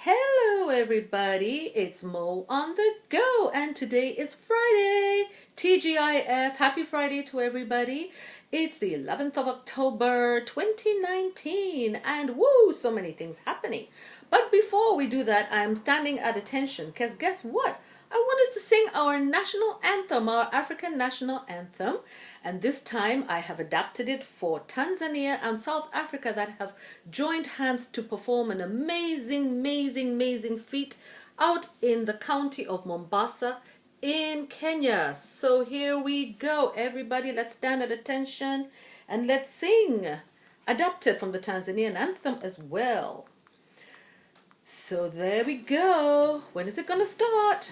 Hello everybody, it's Mo on the go and today is Friday. TGIF, happy Friday to everybody. It's the 11th of October 2019 and woo, so many things happening. But before we do that, I am standing at attention because guess what? I want us to sing our national anthem, our African national anthem. And this time I have adapted it for Tanzania and South Africa that have joined hands to perform an amazing feat out in the county of Mombasa in Kenya. So here we go. Everybody, let's stand at attention and let's sing. Adapted from the Tanzanian anthem as well. So there we go. When is it going to start?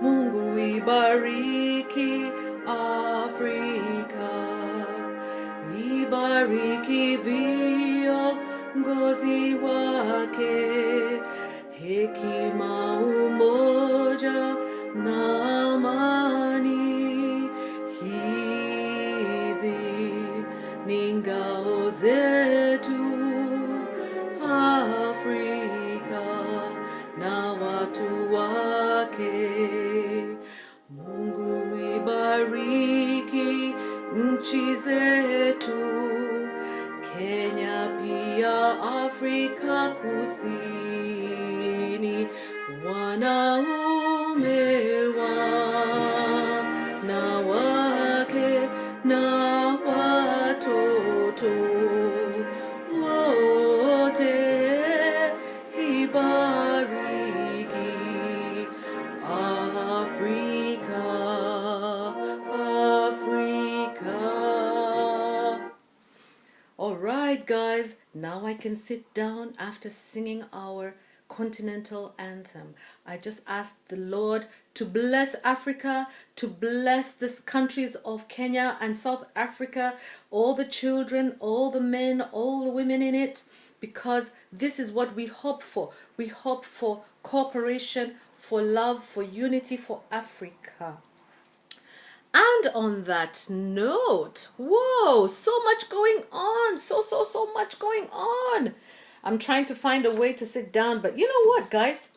Mungu ibariki Afrika, ibariki viongozi wake, hekima, umoja na amani. Hizi ni ngao zetu Afrika na watu wake. Mungu ibariki nchi zetu, Kenya pia Afrika Kusini, wanaume wanawake na watoto wote, ibariki Africa, Africa. All right, guys, now I can sit down after singing our continental anthem. I just asked the Lord to bless Africa, to bless these countries of Kenya and South Africa, all the children, all the men, all the women in it, because this is what we hope for. We hope for cooperation, for love, for unity, for Africa. And on that note, whoa, so much going on, so much going on. I'm trying to find a way to sit down, but you know what, guys?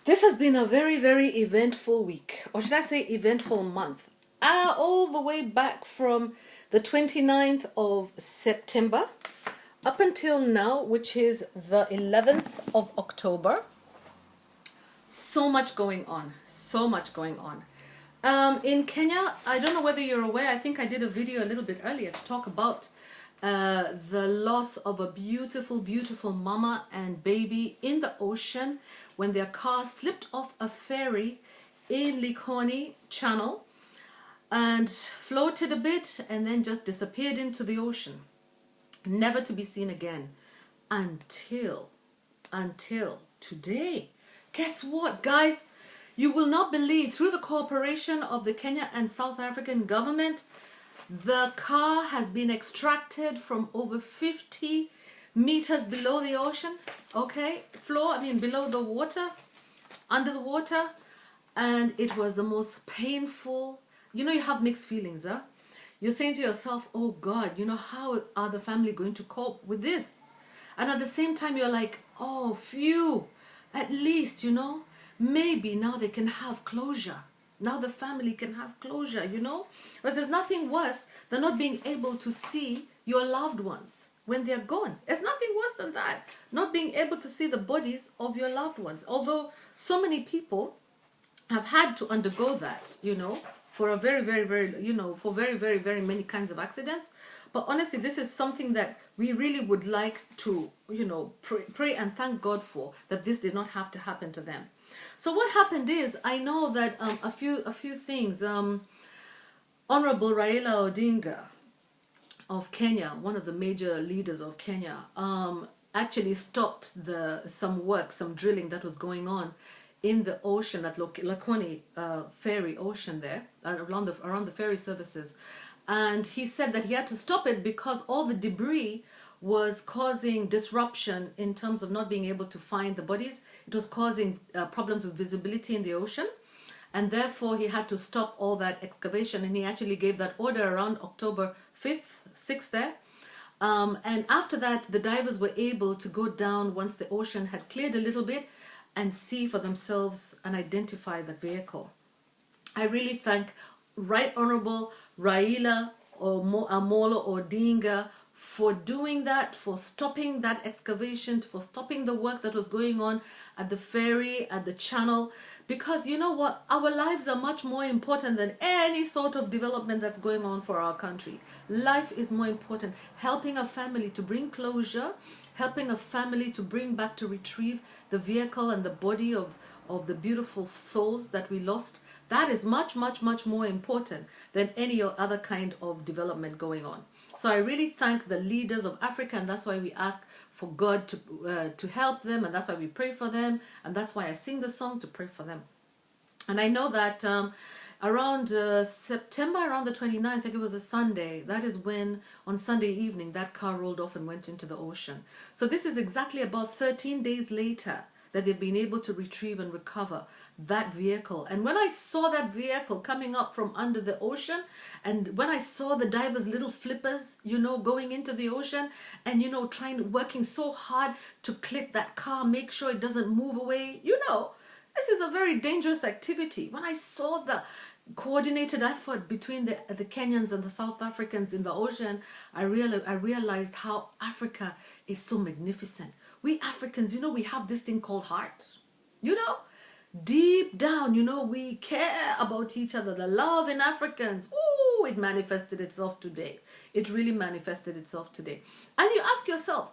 This has been a very eventful week, or should I say eventful month. All the way back from the 29th of September up until now, which is the 11th of October. So much going on, so much going on. In Kenya, I don't know whether you're aware, I think I did a video a little bit earlier to talk about the loss of a beautiful mama and baby in the ocean when their car slipped off a ferry in Likoni channel and floated a bit and then just disappeared into the ocean, never to be seen again until today. Guess what, guys? You will not believe, through the cooperation of the Kenya and South African government, the car has been extracted from over 50 meters below the ocean, okay, floor, below the water, under the water, and it was the most painful. You know, you have mixed feelings, huh? You're saying to yourself, oh God, you know, how are the family going to cope with this? And at the same time, you're like, oh, phew, at least, you know, maybe now they can have closure. Now the family can have closure, you know? But there's nothing worse than not being able to see your loved ones when they're gone. There's nothing worse than that. Not being able to see the bodies of your loved ones. Although so many people have had to undergo that, you know, for a very many kinds of accidents. But honestly, this is something that we really would like to, you know, pray and thank God for, that this did not have to happen to them. So what happened is, I know that a few things. Honorable Raila Odinga of Kenya, one of the major leaders of Kenya, actually stopped some drilling that was going on in the ocean at Likoni Ferry ocean there, around the ferry services. And he said that he had to stop it because all the debris was causing disruption in terms of not being able to find the bodies. It was causing problems with visibility in the ocean. And therefore, he had to stop all that excavation. And he actually gave that order around October 5th, 6th there. And after that, the divers were able to go down once the ocean had cleared a little bit and see for themselves and identify the vehicle. I really thank Right Honorable Raila Amolo Odinga for doing that, for stopping that excavation, for stopping the work that was going on at the ferry, at the channel. Because you know what? Our lives are much more important than any sort of development that's going on for our country. Life is more important. Helping a family to bring closure, helping a family to bring back, to retrieve the vehicle and the body of the beautiful souls that we lost. That is much, much, much more important than any other kind of development going on. So I really thank the leaders of Africa, and that's why we ask for God to help them, and that's why we pray for them, and that's why I sing the song, to pray for them. And I know that around September, around the 29th, I think it was a Sunday, that is when on Sunday evening that car rolled off and went into the ocean. So this is exactly about 13 days later that they've been able to retrieve and recover that vehicle. And when I saw that vehicle coming up from under the ocean, and when I saw the divers' little flippers, you know, going into the ocean and, you know, working so hard to clip that car, make sure it doesn't move away, you know, this is a very dangerous activity. When I saw the coordinated effort between the Kenyans and the South Africans in the ocean, I realized how Africa is so magnificent. We Africans, you know, we have this thing called heart. You know, deep down, you know, we care about each other. The love in Africans, ooh, it manifested itself today. It really manifested itself today. And you ask yourself,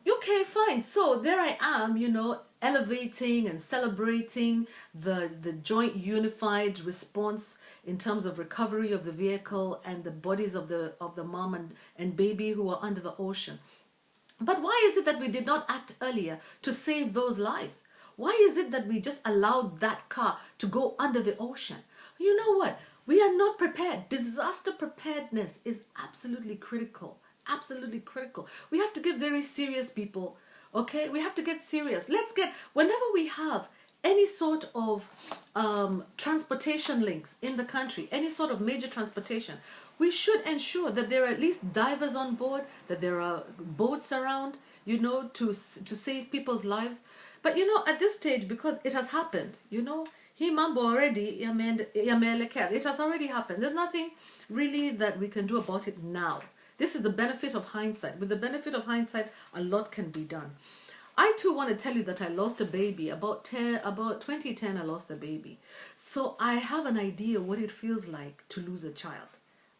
okay, fine. So there I am, you know, elevating and celebrating the joint unified response in terms of recovery of the vehicle and the bodies of the mom and baby who are under the ocean. But why is it that we did not act earlier to save those lives? Why is it that we just allowed that car to go under the ocean? You know what? We are not prepared. Disaster preparedness is absolutely critical. Absolutely critical. We have to get very serious, people. Okay? We have to get serious. Whenever we have any sort of transportation links in the country, any sort of major transportation, we should ensure that there are at least divers on board, that there are boats around, you know, to save people's lives. But, you know, at this stage, because it has happened, you know, it has already happened. There's nothing really that we can do about it now. This is the benefit of hindsight. With the benefit of hindsight, a lot can be done. I too want to tell you that I lost a baby. About 2010, I lost a baby. So I have an idea what it feels like to lose a child.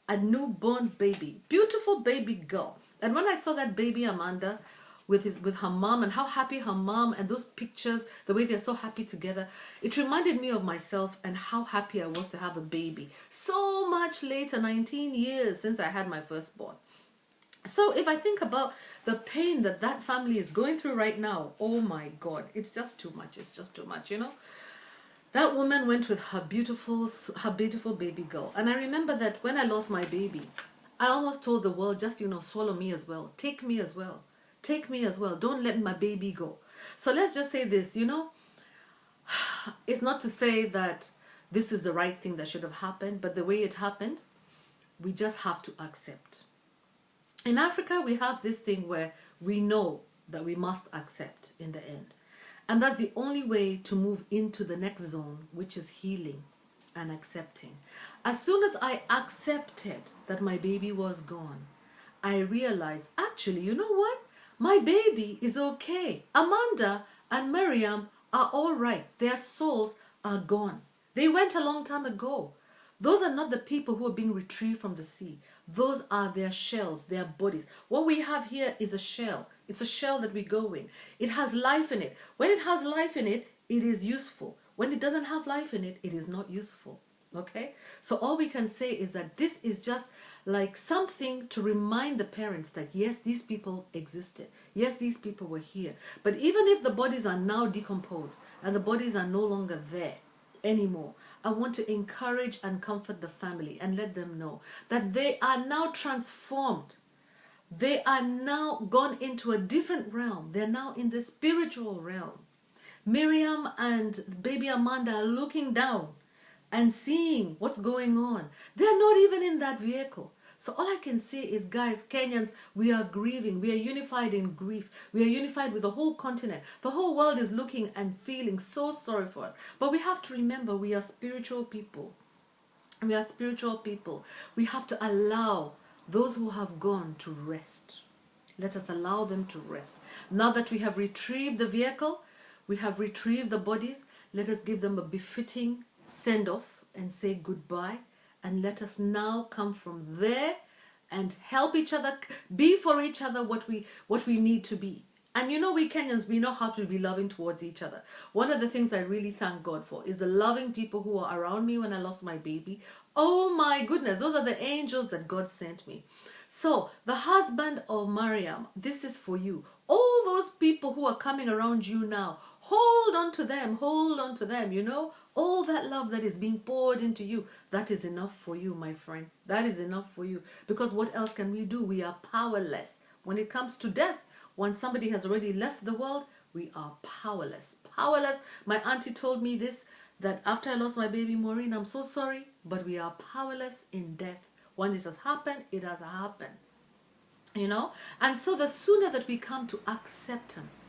A newborn baby. Beautiful baby girl. And when I saw that baby Amanda with her mom, and how happy her mom, and those pictures, the way they're so happy together, it reminded me of myself and how happy I was to have a baby. So much later, 19 years since I had my firstborn. So if I think about the pain that that family is going through right now, oh my God, it's just too much. It's just too much, you know. That woman went with her beautiful baby girl. And I remember that when I lost my baby, I almost told the world, just, you know, swallow me as well. Take me as well. Take me as well. Don't let my baby go. So let's just say this, you know, it's not to say that this is the right thing that should have happened, but the way it happened, we just have to accept. In Africa, we have this thing where we know that we must accept in the end. And that's the only way to move into the next zone, which is healing and accepting. As soon as I accepted that my baby was gone, I realized, actually, you know what? My baby is okay. Amanda and Mariam are all right. Their souls are gone. They went a long time ago. Those are not the people who are being retrieved from the sea. Those are their shells, their bodies. What we have here is a shell. It's a shell that we go in. It has life in it. When it has life in it, it is useful. When it doesn't have life in it, it is not useful. Okay? So all we can say is that this is just like something to remind the parents that yes, these people existed. Yes, these people were here. But even if the bodies are now decomposed and the bodies are no longer there anymore, I want to encourage and comfort the family and let them know that they are now transformed. They are now gone into a different realm. They're now in the spiritual realm. Miriam and baby Amanda are looking down and seeing what's going on. They're not even in that vehicle. So all I can say is, guys, Kenyans, we are grieving. We are unified in grief. We are unified with the whole continent. The whole world is looking and feeling so sorry for us. But we have to remember we are spiritual people. We are spiritual people. We have to allow those who have gone to rest. Let us allow them to rest. Now that we have retrieved the vehicle, we have retrieved the bodies, let us give them a befitting send-off and say goodbye. And let us now come from there and help each other, be for each other what we need to be. And you know, we Kenyans, we know how to be loving towards each other. One of the things I really thank God for is the loving people who are around me when I lost my baby. Oh my goodness, those are the angels that God sent me. So, the husband of Mariam, this is for you. All those people who are coming around you now, hold on to them, you know. All that love that is being poured into you, that is enough for you, my friend. That is enough for you. Because what else can we do? We are powerless. When it comes to death, once somebody has already left the world, we are powerless. Powerless. My auntie told me this, that after I lost my baby Maureen, I'm so sorry, but we are powerless in death. When it has happened, it has happened. You know? And so the sooner that we come to acceptance,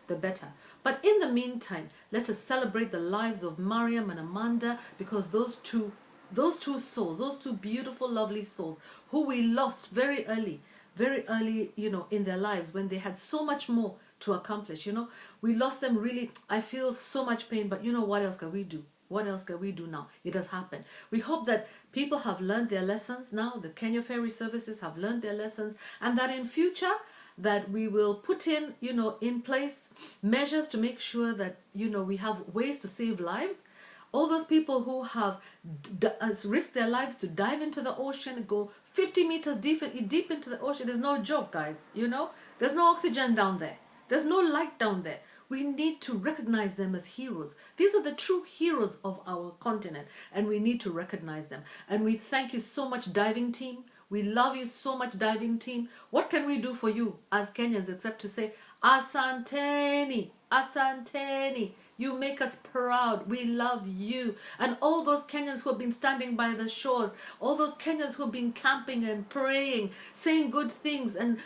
the better. But in the meantime, let us celebrate the lives of Mariam and Amanda, because those two souls, those two beautiful, lovely souls who we lost very early, you know, in their lives, when they had so much more to accomplish, you know. We lost them really. I feel so much pain, but you know, what else can we do? What else can we do now? It has happened. We hope that people have learned their lessons now. The Kenya Ferry services have learned their lessons, and that in future, that we will put in, you know, in place measures to make sure that, you know, we have ways to save lives. All those people who have risked their lives to dive into the ocean, go 50 meters deep into the ocean, is no joke, guys. You know, there's no oxygen down there. There's no light down there. We need to recognize them as heroes. These are the true heroes of our continent, and we need to recognize them. And we thank you so much, diving team. We love you so much, diving team. What can we do for you as Kenyans except to say, Asanteni, Asanteni. You make us proud. We love you. And all those Kenyans who have been standing by the shores, all those Kenyans who have been camping and praying, saying good things and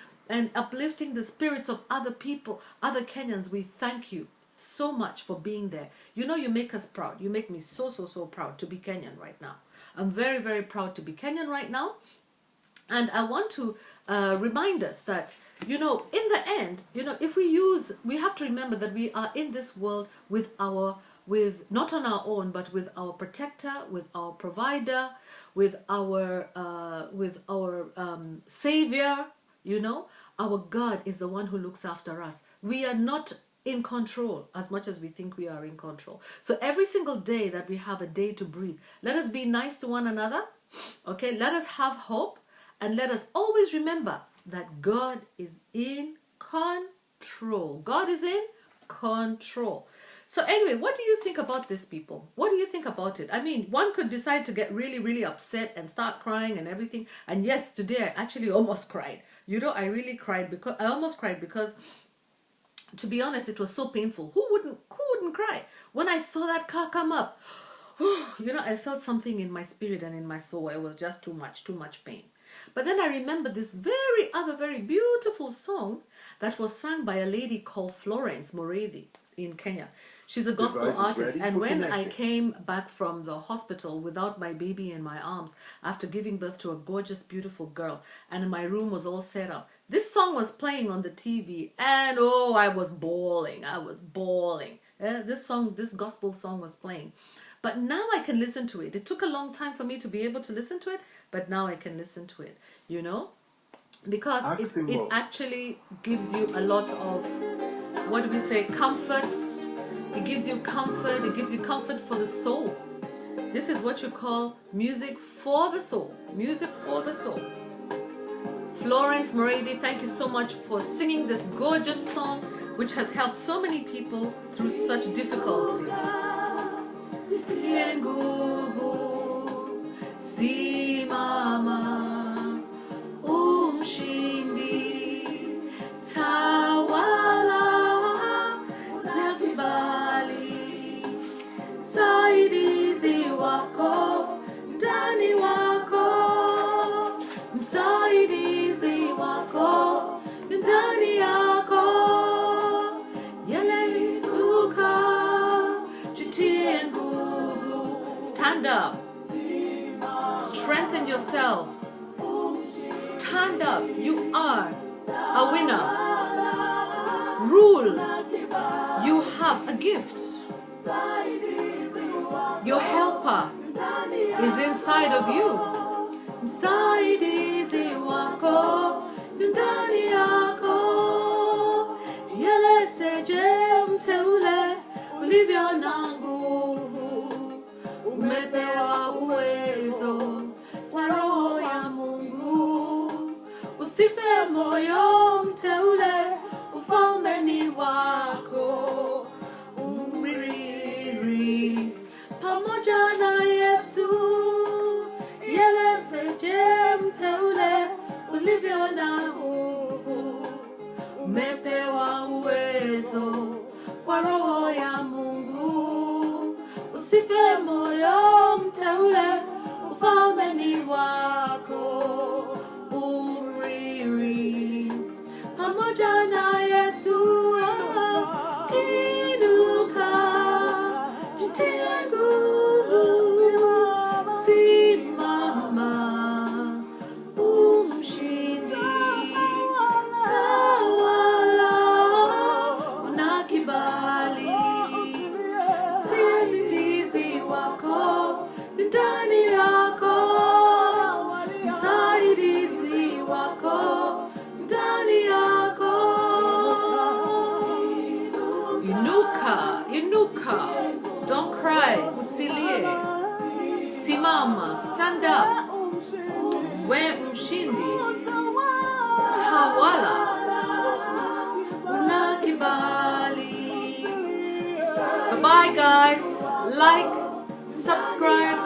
uplifting the spirits of other people, other Kenyans, we thank you so much for being there. You know, you make us proud. You make me so proud to be Kenyan right now. I'm very, very proud to be Kenyan right now. And I want to remind us that, you know, in the end, you know, if we have to remember that we are in this world with not on our own, but with our protector, with our provider, with our savior. You know, our God is the one who looks after us. We are not in control as much as we think we are in control. So every single day that we have a day to breathe, let us be nice to one another. Okay, let us have hope. And let us always remember that God is in control. God is in control. So anyway, what do you think about this, people? What do you think about it? I mean, one could decide to get really, really upset and start crying and everything. And yes, today I actually almost cried. You know, I really cried because I almost cried because, to be honest, it was so painful. Who wouldn't cry? When I saw that car come up, you know, I felt something in my spirit and in my soul. It was just too much pain. But then I remember this very beautiful song that was sung by a lady called Florence Moredi in Kenya. She's a gospel artist. And when I came back from the hospital without my baby in my arms, after giving birth to a gorgeous, beautiful girl, and my room was all set up, this song was playing on the TV, and oh, I was bawling. This gospel song was playing. But now I can listen to it. It took a long time for me to be able to listen to it, but now I can listen to it, you know, because it actually gives you a lot of, what do we say, comfort. It gives you comfort. It gives you comfort for the soul. This is what you call music for the soul. Music for the soul. Florence Moredi, thank you so much for singing this gorgeous song, which has helped so many people through such difficulties. Nguvu simama umshindi tawala nakubali saidizi wako ndani wako stand up. Strengthen yourself. Stand up. You are a winner. Rule. You have a gift. Your helper is inside of you. Msaidizi wako ndani yako. Yeleseje mteule ulivyo na nguvu. Umepewa uwezo na roho ya Mungu. Usife moyo mteule, ufalme ni wako. Umriri pamoja na Yesu. Yeleseje mteule ulivyo na nguvu. Umepewa uwezo kwa roho ya Mungu. Usife moyo mteule, ufalme ni wako. Umriri pamoja na Yesu. Inuka, jitie nguvu, simama, umshindi, tawala, una kibali. Msaidizi wako ndani yako. Msaidizi wako ndani yako. Inuka, inuka. Don't cry. Usilie. Simama. Stand up. We mshindi. Tawala. Una kibali. Bye bye guys. Like, subscribe.